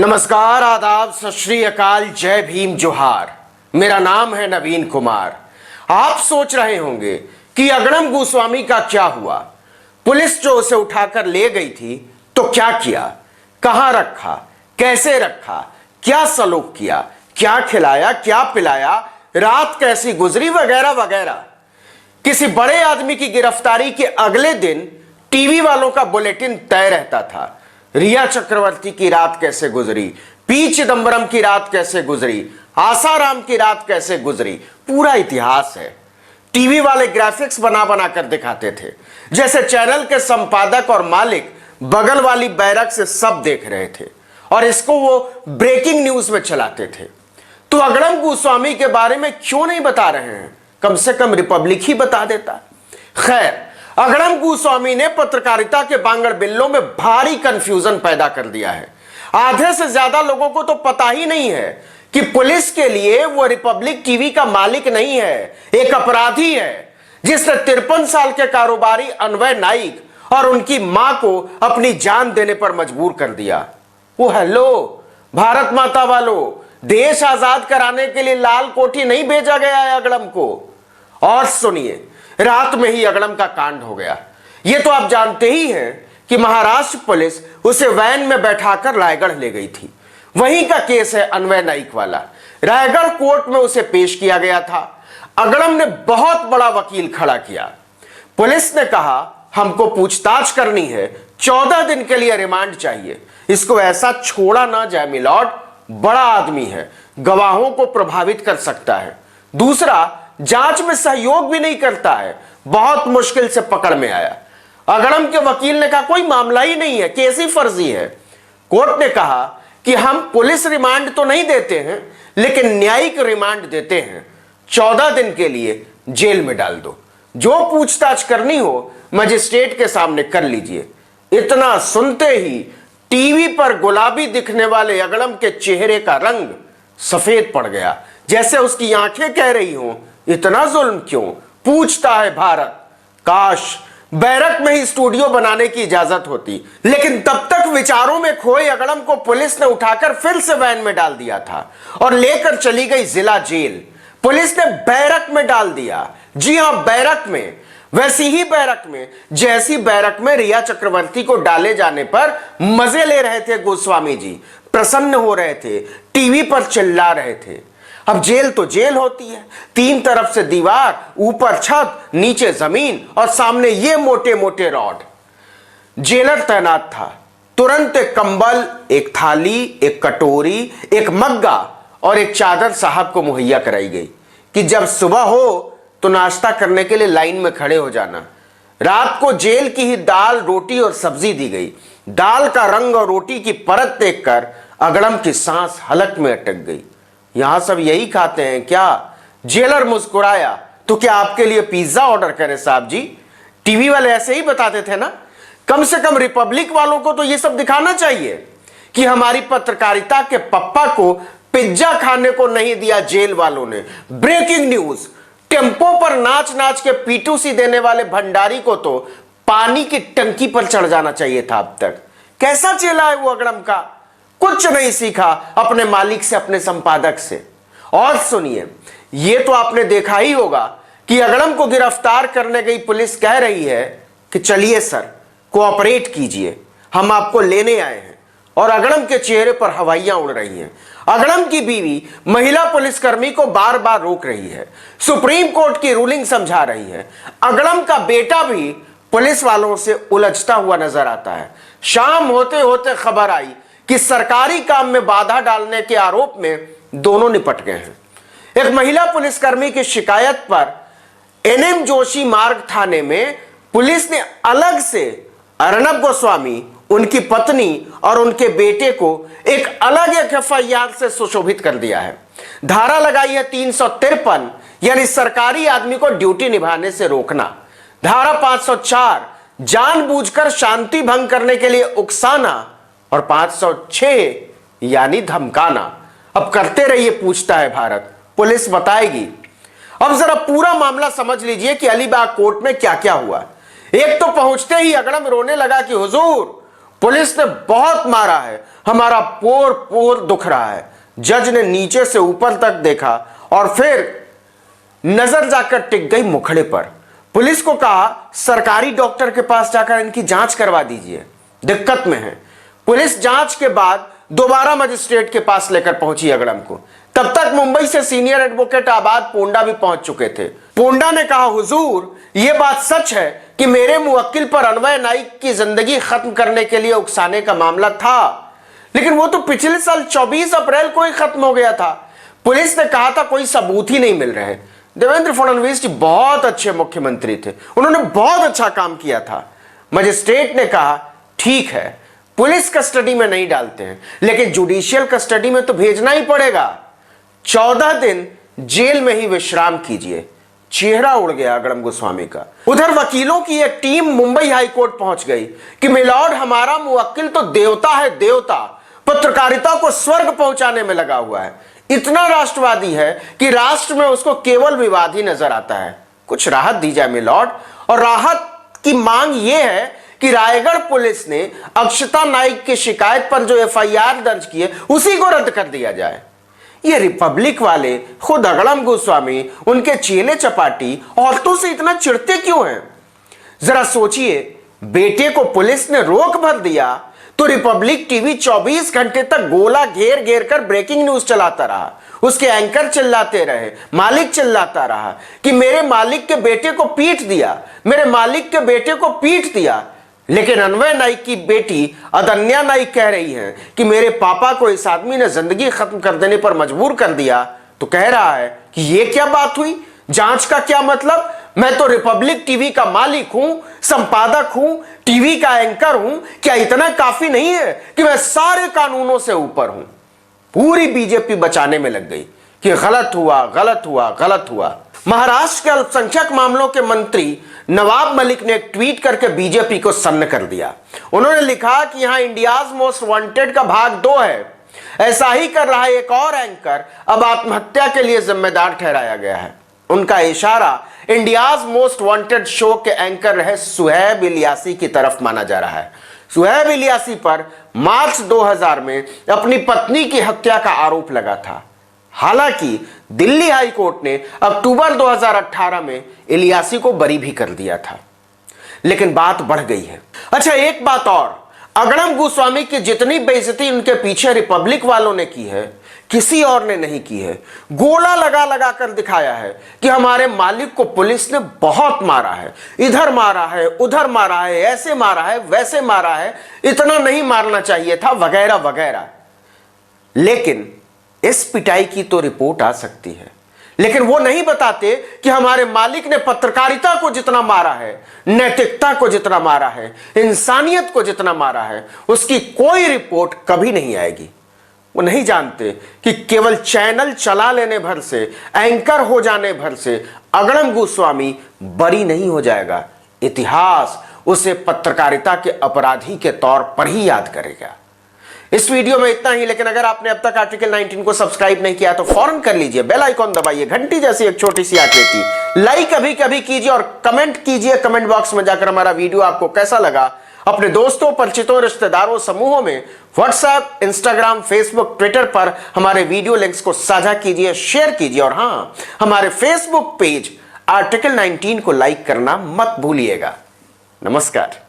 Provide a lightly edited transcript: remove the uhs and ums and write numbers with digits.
नमस्कार, आदाब, सत श्री अकाल, जय भीम, जोहार। मेरा नाम है नवीन कुमार। आप सोच रहे होंगे कि अगड़म गोस्वामी का क्या हुआ। पुलिस जो उसे उठाकर ले गई थी तो क्या किया, कहां रखा, कैसे रखा, क्या सलूक किया, क्या खिलाया, क्या पिलाया, रात कैसी गुजरी, वगैरह वगैरह। किसी बड़े आदमी की गिरफ्तारी के अगले दिन टीवी वालों का बुलेटिन तय रहता था। रिया चक्रवर्ती की रात कैसे गुजरी, पी चिदंबरम की रात कैसे गुजरी, आसाराम की रात कैसे गुजरी, पूरा इतिहास है। टीवी वाले ग्राफिक्स बना बना कर दिखाते थे, जैसे चैनल के संपादक और मालिक बगल वाली बैरक से सब देख रहे थे और इसको वो ब्रेकिंग न्यूज में चलाते थे। तो अगड़म गोस्वामी के बारे में क्यों नहीं बता रहे हैं, कम से कम रिपब्लिक ही बता देता। खैर, अगड़म गोस्वामी ने पत्रकारिता के बांगड़ बिल्लों में भारी कंफ्यूजन पैदा कर दिया है। आधे से ज्यादा लोगों को तो पता ही नहीं है कि पुलिस के लिए वो रिपब्लिक टीवी का मालिक नहीं है, एक अपराधी है जिसने 53 साल के कारोबारी अन्वय नाइक और उनकी मां को अपनी जान देने पर मजबूर कर दिया। वो हेलो भारत माता वालों, देश आजाद कराने के लिए लाल कोठी नहीं भेजा गया है अगड़म को। और सुनिए, रात में ही अगड़म का कांड हो गया। यह तो आप जानते ही हैं कि महाराष्ट्र पुलिस उसे वैन में बैठाकर रायगढ़ ले गई थी। वहीं का केस है अन्वय नाइक वाला। रायगढ़ कोर्ट में उसे पेश किया गया था। अगड़म ने बहुत बड़ा वकील खड़ा किया। पुलिस ने कहा हमको पूछताछ करनी है, 14 दिन के लिए रिमांड चाहिए, इसको ऐसा छोड़ा ना जाए मिलॉर्ड, बड़ा आदमी है, गवाहों को प्रभावित कर सकता है। दूसरा, जांच में सहयोग भी नहीं करता है, बहुत मुश्किल से पकड़ में आया। अगड़म के वकील ने कहा कोई मामला ही नहीं है, केस ही फर्जी है। कोर्ट ने कहा कि हम पुलिस रिमांड तो नहीं देते हैं, लेकिन न्यायिक रिमांड देते हैं, 14 दिन के लिए जेल में डाल दो, जो पूछताछ करनी हो मजिस्ट्रेट के सामने कर लीजिए। इतना सुनते ही टीवी पर गुलाबी दिखने वाले अगड़म के चेहरे का रंग सफेद पड़ गया, जैसे उसकी आंखें कह रही हों इतना जुल्म क्यों, पूछता है भारत। काश बैरक में ही स्टूडियो बनाने की इजाजत होती, लेकिन तब तक विचारों में खोए अगड़म को पुलिस ने उठाकर फिर से वैन में डाल दिया था और लेकर चली गई जिला जेल। पुलिस ने बैरक में डाल दिया, जी हां बैरक में, वैसी ही बैरक में जैसी बैरक में रिया चक्रवर्ती को डाले जाने पर मजे ले रहे थे गोस्वामी जी, प्रसन्न हो रहे थे, टीवी पर चिल्ला रहे थे। अब जेल तो जेल होती है, 3 तरफ से दीवार, ऊपर छत, नीचे जमीन और सामने ये मोटे मोटे रॉड। जेलर तैनात था। तुरंत एक कंबल, एक थाली, एक कटोरी, एक मग्गा और एक चादर साहब को मुहैया कराई गई कि जब सुबह हो तो नाश्ता करने के लिए लाइन में खड़े हो जाना। रात को जेल की ही दाल, रोटी और सब्जी दी गई। दाल का रंग और रोटी की परत देखकर अगड़म की सांस हलक में अटक गई। यहां सब यही खाते हैं क्या? जेलर मुस्कुराया। तो क्या आपके लिए पिज्जा ऑर्डर करें साहब जी? टीवी वाले ऐसे ही बताते थे ना। कम से कम रिपब्लिक वालों को तो यह सब दिखाना चाहिए कि हमारी पत्रकारिता के पप्पा को पिज्जा खाने को नहीं दिया जेल वालों ने। ब्रेकिंग न्यूज, टेम्पो पर नाच नाच के पीटूसी देने वाले भंडारी को तो पानी की टंकी पर चढ़ जाना चाहिए था। अब तक कैसा चेला है वो अगड़म का, कुछ नहीं सीखा अपने मालिक से, अपने संपादक से। और सुनिए, यह तो आपने देखा ही होगा कि अगड़म को गिरफ्तार करने गई पुलिस कह रही है कि चलिए सर, कोऑपरेट कीजिए, हम आपको लेने आए हैं। और अगड़म के चेहरे पर हवाइयां उड़ रही हैं। अगड़म की बीवी महिला पुलिसकर्मी को बार बार रोक रही है, सुप्रीम कोर्ट की रूलिंग समझा रही है। अगड़म का बेटा भी पुलिस वालों से उलझता हुआ नजर आता है। शाम होते होते खबर आई कि सरकारी काम में बाधा डालने के आरोप में दोनों निपट गए हैं। एक महिला पुलिसकर्मी की शिकायत पर एनएम जोशी मार्ग थाने में पुलिस ने अलग से अर्नब गोस्वामी, उनकी पत्नी और उनके बेटे को एक अलग एफआईआर से सुशोभित कर दिया है। धारा लगाई है 353, यानी सरकारी आदमी को ड्यूटी निभाने से रोकना। धारा 504, जानबूझकर शांति भंग करने के लिए उकसाना। और 506 यानी धमकाना। अब करते रहिए, पूछता है भारत, पुलिस बताएगी। अब जरा पूरा मामला समझ लीजिए कि अलीबाग कोर्ट में क्या क्या हुआ। एक तो पहुंचते ही अगड़म रोने लगा कि हुजूर, पुलिस ने बहुत मारा है, हमारा पोर पोर दुख रहा है। जज ने नीचे से ऊपर तक देखा और फिर नजर जाकर टिक गई मुखड़े पर। पुलिस को कहा सरकारी डॉक्टर के पास जाकर इनकी जांच करवा दीजिए, दिक्कत में है। पुलिस जांच के बाद दोबारा मजिस्ट्रेट के पास लेकर पहुंची अगड़म को। तब तक मुंबई से सीनियर एडवोकेट आबाद पोंडा भी पहुंच चुके थे। पोंडा ने कहा हुजूर, यह बात सच है कि मेरे मुवक्किल पर अन्वय नाइक की जिंदगी खत्म करने के लिए उकसाने का मामला था, लेकिन वो तो पिछले साल 24 अप्रैल को ही खत्म हो गया था। पुलिस ने कहा था कोई सबूत ही नहीं मिल रहे। देवेंद्र फडणवीस जी बहुत अच्छे मुख्यमंत्री थे, उन्होंने बहुत अच्छा काम किया था। मजिस्ट्रेट ने कहा ठीक है, पुलिस कस्टडी में नहीं डालते हैं, लेकिन जुडिशियल कस्टडी में तो भेजना ही पड़ेगा। 14 दिन जेल में ही विश्राम कीजिए। चेहरा उड़ गया अगड़म गोस्वामी का। उधर वकीलों की एक टीम मुंबई हाईकोर्ट पहुंच गई कि मिलॉर्ड, हमारा मुवक्किल तो देवता है, देवता, पत्रकारिता को स्वर्ग पहुंचाने में लगा हुआ है। इतना राष्ट्रवादी है कि राष्ट्र में उसको केवल विवाद ही नजर आता है। कुछ राहत दी जाए मिलॉर्ड। और राहत की मांग यह है कि रायगढ़ पुलिस ने अक्षता नाइक की शिकायत पर जो एफआईआर दर्ज की है उसी को रद्द कर दिया जाए। ये रिपब्लिक वाले, खुद अगड़म गोस्वामी, उनके चेले चपाटी औरतों से इतना चिढ़ते क्यों हैं? जरा सोचिए, बेटे को पुलिस ने रोक भर दिया तो रिपब्लिक टीवी 24 घंटे तक गोला घेर घेर कर ब्रेकिंग न्यूज चलाता रहा। उसके एंकर चिल्लाते रहे, मालिक चिल्लाता रहा कि मेरे मालिक के बेटे को पीट दिया, मेरे मालिक के बेटे को पीट दिया। लेकिन अन्वय नाइक की बेटी अदन्या नाइक कह रही है कि मेरे पापा को इस आदमी ने जिंदगी खत्म कर देने पर मजबूर कर दिया। तो कह रहा है कि ये क्या बात हुई, जांच का क्या मतलब? मैं तो रिपब्लिक टीवी का मालिक हूं, संपादक हूं, टीवी का एंकर हूं। क्या इतना काफी नहीं है कि मैं सारे कानूनों से ऊपर हूं? पूरी बीजेपी बचाने में लग गई कि गलत हुआ, गलत हुआ, गलत हुआ। महाराष्ट्र के अल्पसंख्यक मामलों के मंत्री नवाब मलिक ने एक ट्वीट करके बीजेपी को सन्न कर दिया। उन्होंने लिखा कि यहां इंडियाज मोस्ट वांटेड का भाग 2 है। ऐसा ही कर रहा एक और एंकर अब आत्महत्या के लिए जिम्मेदार ठहराया गया है। उनका इशारा इंडियाज मोस्ट वांटेड शो के एंकर रहे सुहैब इलियासी की तरफ माना जा रहा है। सुहैब इलियासी पर मार्च 2000 में अपनी पत्नी की हत्या का आरोप लगा था। हालांकि दिल्ली हाई कोर्ट ने अक्टूबर 2018 में इलियासी को बरी भी कर दिया था, लेकिन बात बढ़ गई है। अच्छा, एक बात और, अगड़म गोस्वामी की जितनी बेइज्जती उनके पीछे रिपब्लिक वालों ने की है, किसी और ने नहीं की है। गोला लगा लगा कर दिखाया है कि हमारे मालिक को पुलिस ने बहुत मारा है, इधर मारा है, उधर मारा है, ऐसे मारा है, वैसे मारा है, इतना नहीं मारना चाहिए था, वगैरह वगैरह। लेकिन इस पिटाई की तो रिपोर्ट आ सकती है, लेकिन वो नहीं बताते कि हमारे मालिक ने पत्रकारिता को जितना मारा है, नैतिकता को जितना मारा है, इंसानियत को जितना मारा है, उसकी कोई रिपोर्ट कभी नहीं आएगी। वो नहीं जानते कि केवल चैनल चला लेने भर से, एंकर हो जाने भर से अगड़म गोस्वामी बरी नहीं हो जाएगा। इतिहास उसे पत्रकारिता के अपराधी के तौर पर ही याद करेगा। इस वीडियो में इतना ही, लेकिन अगर आपने अब तक आर्टिकल 19 को सब्सक्राइब नहीं किया तो फौरन कर लीजिए, बेल आइकॉन दबाइए, घंटी जैसी एक छोटी सी आकृति, लाइक कभी कभी कीजिए और कमेंट कीजिए कमेंट बॉक्स में जाकर हमारा वीडियो आपको कैसा लगा। अपने दोस्तों, परिचितों, रिश्तेदारों, समूहों में व्हाट्सएप, इंस्टाग्राम, फेसबुक, ट्विटर पर हमारे वीडियो लिंक्स को साझा कीजिए, शेयर कीजिए और हां, हमारे फेसबुक पेज आर्टिकल 19 को लाइक करना मत भूलिएगा। नमस्कार।